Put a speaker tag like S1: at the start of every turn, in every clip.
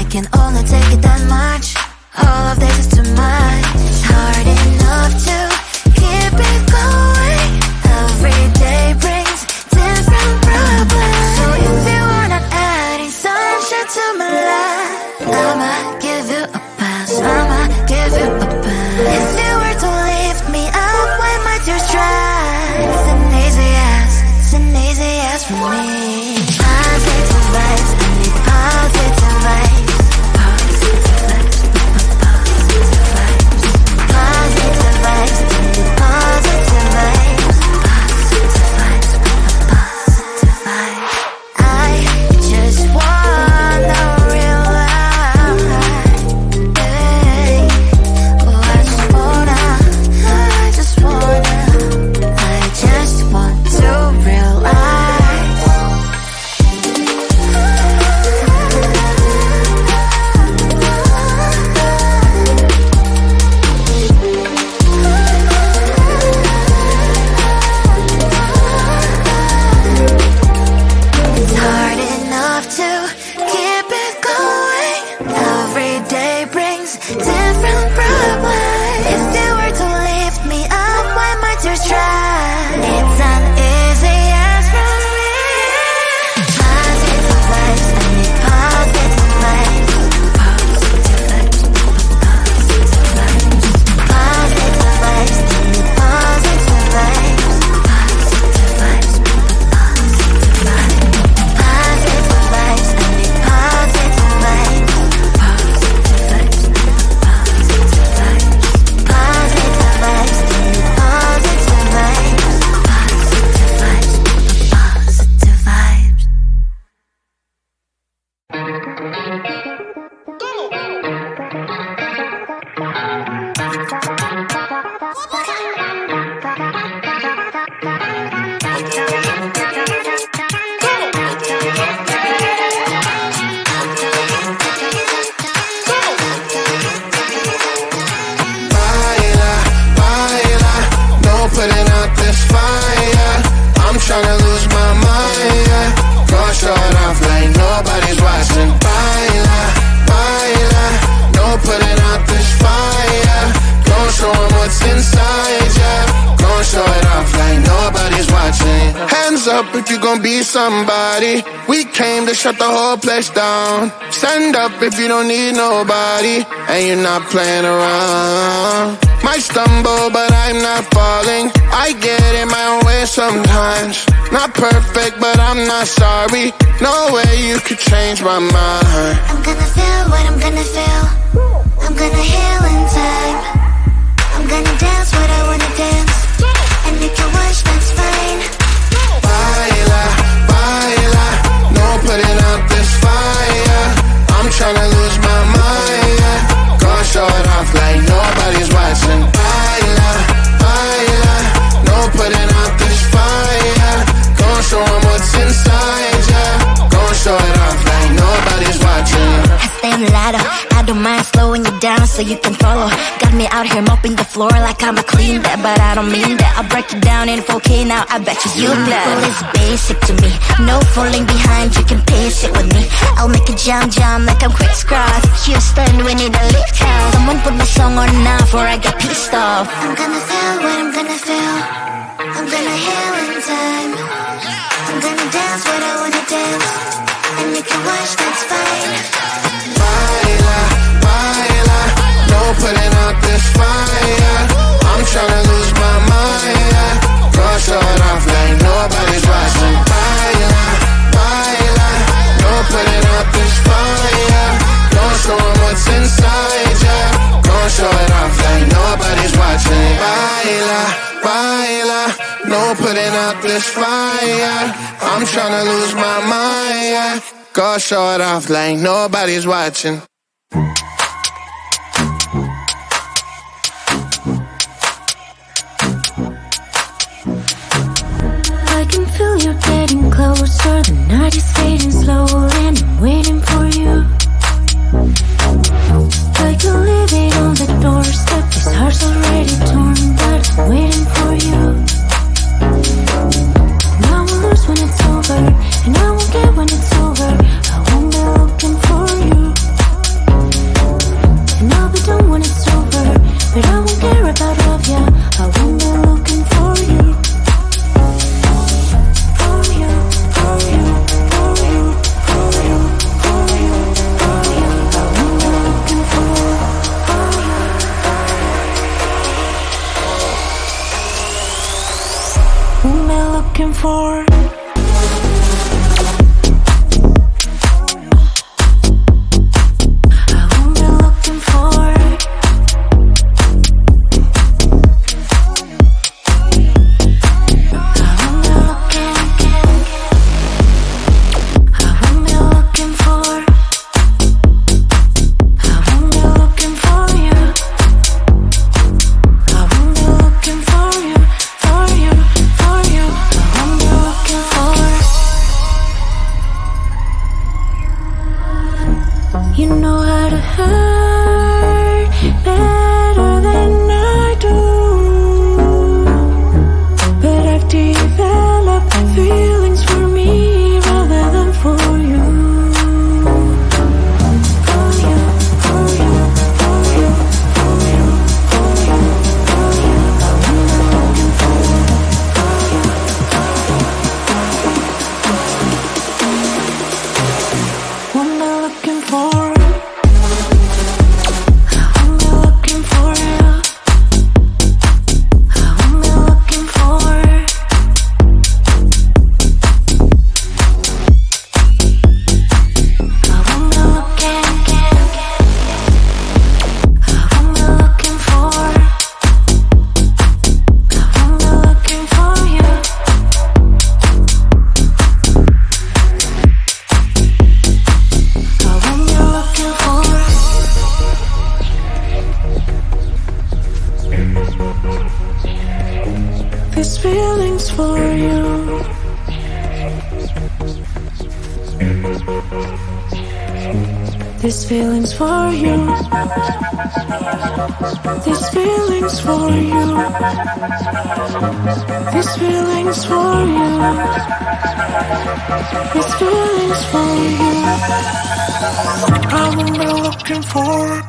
S1: can only take it that much. All of this is too much. It's hard enough to keep it going. Every day brings different problems. So if you are not adding sunshine to my life, I'ma give you a pass, I'ma give you a pass. If you were to lift me up when my tears dry, it's an easy yes, it's an easy yes for me. Positive vibes, I need positive vibes.
S2: If you gon' be somebody, we came to shut the whole place down. Stand up if you don't need nobody, and you're not playing around. Might stumble, but I'm not falling. I get in my own way sometimes. Not perfect, but I'm not sorry. No way you could change my mind.
S1: I'm gonna feel what I'm gonna feel. I'm gonna heal in time. I'm gonna dance what I wanna dance. And if you watch, that's fine.
S2: Baila, baila, no putting out this fire. I'm tryna lose my mind, yeah. Gonna show it off like nobody's watching. Baila, baila, no putting out this fire. Gonna show 'em what's inside, yeah. Gonna show it off like nobody's watching.
S1: I stay on the ladder, I don't mind slowing you down so you can follow. Got me out here mopping the floor like I'm a clean that, but I don't mean that. I'll break it down in 4K now, I bet you glad. It's basic to me, no falling behind, you can pace it with me. I'll make it jump like I'm crisscross. Houston, we need a lift house. Someone put my song on now before I get pissed off. I'm gonna feel what I'm gonna feel. I'm gonna heal in time. I'm gonna dance what I wanna dance. And you can watch, that's fine.
S2: Baila, baila, no putting out this fire. I'm tryna lose my mind, yeah. Gonna show it off like nobody's watching. Baila, baila, no putting out this fire. Gonna show 'em what's inside, yeah. Gonna show it off like nobody's watching. Baila, baila, no putting out this fire. I'm tryna lose my mind, yeah. Gonna show it off like nobody's watching.
S1: I can feel you're getting closer. The night is fading slow and I'm waiting for you. I can leave it on the doorstep. This heart's already torn, but I'm waiting for you. And I will lose when it's over, and I won't get when it's over. I won't be looking for you.
S3: This feeling's for you. This feeling's for you. This feeling's for you. This feeling's for you. I won't be looking for it.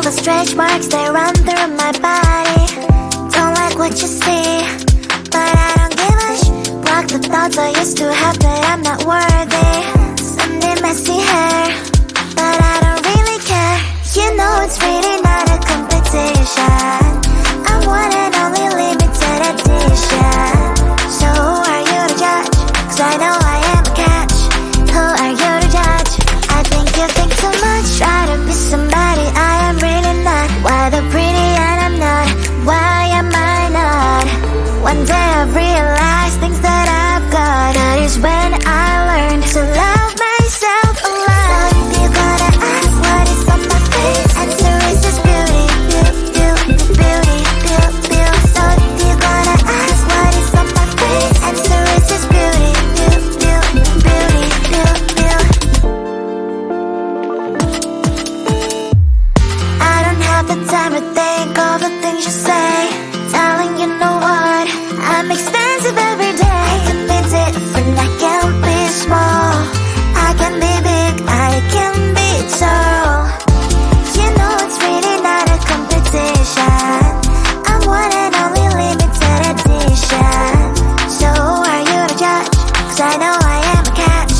S1: Stretch marks, they run through my body. Don't like what you see, but I don't give a block the thoughts I used to have that I'm not worthy. Sunday messy hair, but I don't really care. You know it's really not a competition. I'm one and only limited edition. So who are you to judge? 'Cause I know I am a catch. Who are you to judge? I think you think too much. Try to be somebody I am really not. Why the pretty and I'm not? Why am I not? One day I've realized things that I've got. That is when I learned to love myself a lot. If you're gonna ask what is on my face, answer is just beauty, beauty, beauty, beauty, beauty. So if you're gonna ask what is on my face, answer is just beauty, beauty, beauty, beauty, beauty. I don't have the time to think of the things you say. Darling, you know what? I'm expensive every day. I can be different, I can be small. I can be big, I can be tall. You know it's really not a competition. I'm one and only limited edition. So who are you to judge? 'Cause I know I am a catch.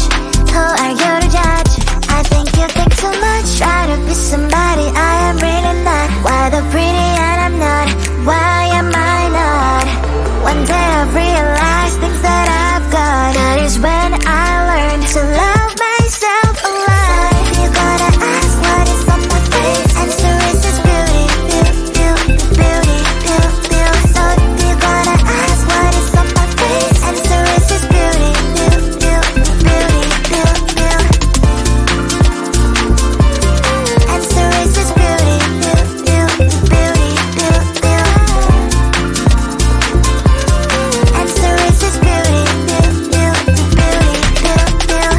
S1: Who are you to judge? I think you think too much. Try to be somebody I am really not. Why the pretty and I'm not? Why am I not? One day I've realized things that I've got. That is when I learned to love myself a lot. If you're gonna ask what is on my face, answer is just beauty, beauty, beauty, beauty, beauty. So if you're gonna ask what is on my face, answer is just beauty, beauty, beauty, beauty, beauty. Answer is just beauty, beauty, beauty, beauty, beauty. Answer is just beauty, beauty, beauty, beauty, beauty.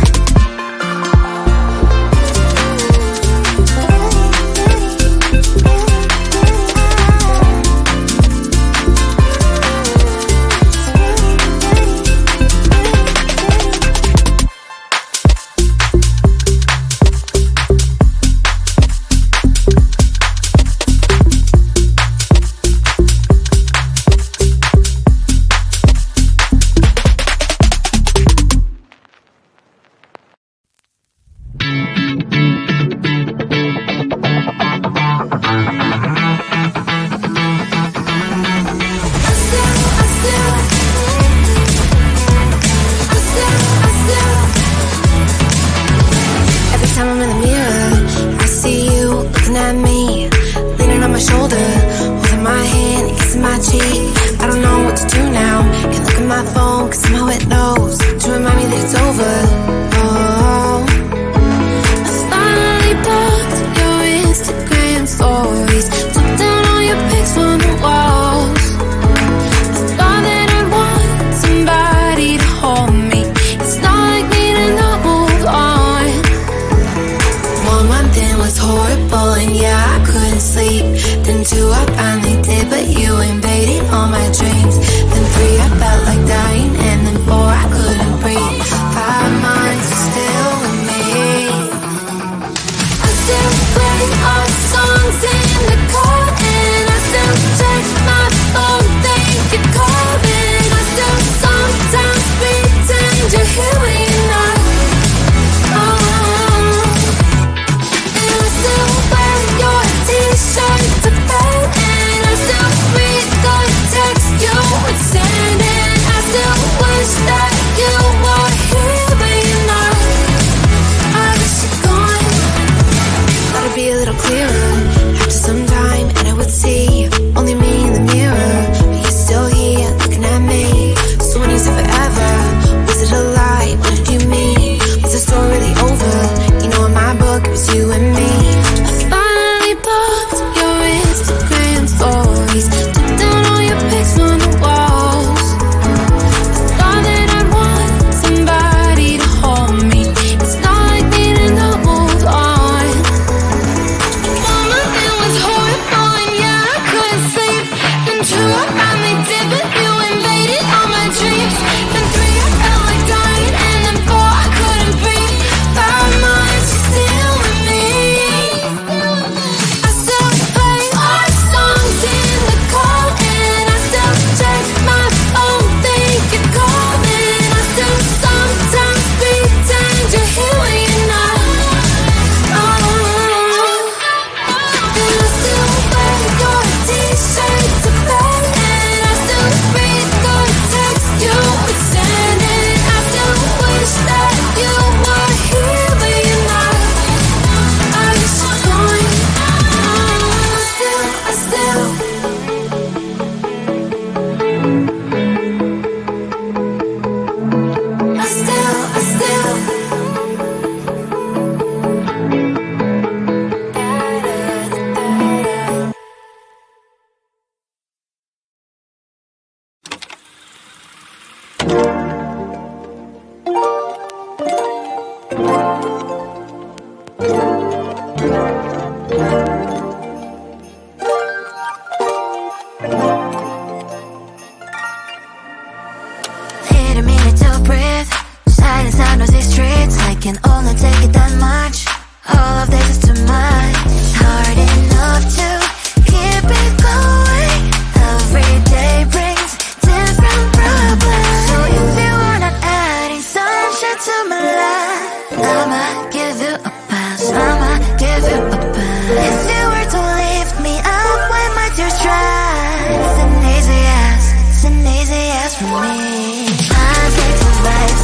S3: Every time I'm in the mirror, I see you looking at me, leaning on my shoulder, holding my hand, kissing my cheek. I don't know what to do now. Can't look at my phone 'cause somehow it knows to remind me that it's over. Oh, I finally blocked your Instagram stories, took down all your pics from the walls. I thought that I'd want somebody to hold me. It's not like me to not move on. 1 month in was horrible and yeah, I couldn't sleep. Then 2, I finally did, but you invaded all my dreams. Then 3, I felt like dying, and then 4, I couldn't breathe. 5 months, you're still with me. I still play our songs in the car, and I still check my phone, think you're calling. I still sometimes breathe. 2, I finally did, but you invaded all my dreams. Then 3, I felt like dying, and then 4, I couldn't breathe. 5 months, you're still with me. I still play our songs in the car, and I still check my phone, think you're calling. I still sometimes pretend you're here when you're not. And I still wear your t-shirt to bed, and I still read the text you were sending. I still wish that you were here when you're not. I wish you're gone. I still
S1: Need a minute to breathe. Silence out noisy streets. I can only take it that much. All of this is too much. It's hard enough to keep it going. Every day brings different problems. So if you are not adding sunshine to my life, I'ma give you a pass. I'ma give you a pass. If you were to lift me up when my tears dry, it's an easy ass. It's an easy ass for me. I take the vibes